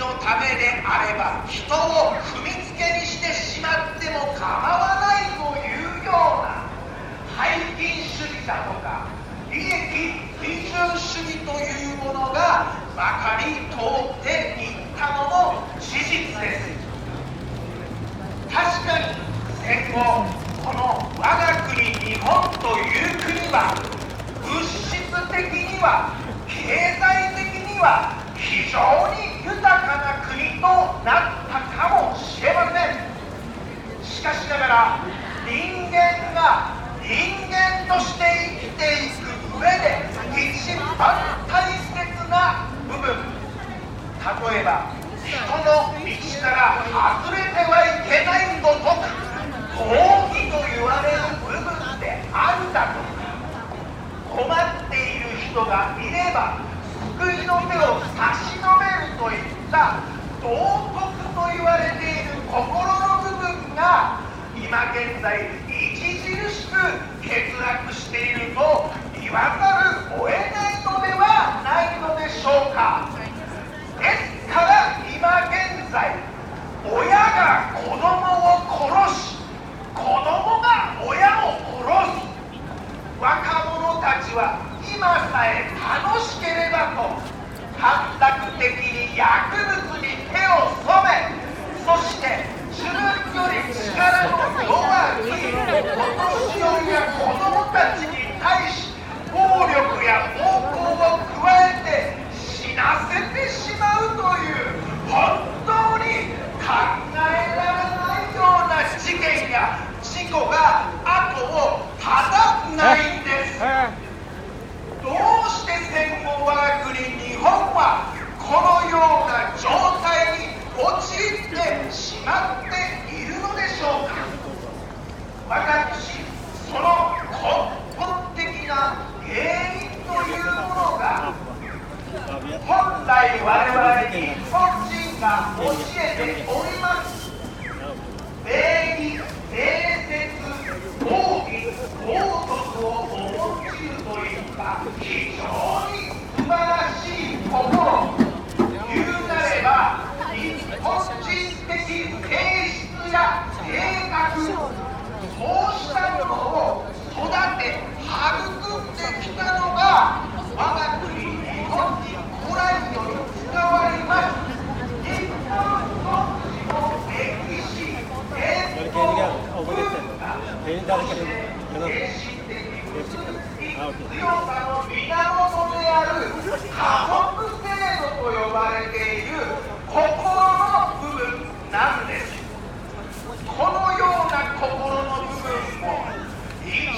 のためであれば人を踏みつけにしてしまっても構わないというような拝金主義だとか利益水準主義というものがまかり通っていったのも事実です。確かに戦後この我が国日本という国は物質的には経済的には非常に豊かな国となったかもしれません。しかしながら人間が人間として生きていく上で一番大切な部分、例えば人の道から外れてはいけないごとく道義と言われる部分であるだとか、困っている人がいれば救いの手を差し伸べるといった道徳と言われている心の部分が今現在著しく欠落していると言わざるを得ないのではないのでしょうか。ですから今現在親が子供を殺し子供が親を殺す、若者たちは今さえ楽しければと短絡的に薬物に手を染め、そして自分より力の弱いお年寄りや子供たちに対し暴力や暴行を加えて死なせてしまうという本当に考えられないような事件や事故が後を絶たないんです。どうして戦後我が国日本はこのような状態に陥ってしまっているのでしょうか。私、その根本的な原因というものが本来我々日本人が教えております礼儀、礼節、道義、道徳を重んじるといった非常に素晴らしい心、言うなれば日本人的性質や性格、そうしたものを育て育んできたのが我が国日本に古来より伝わります日本の歴史、伝統、文化、そして精神的、物理的強さの源である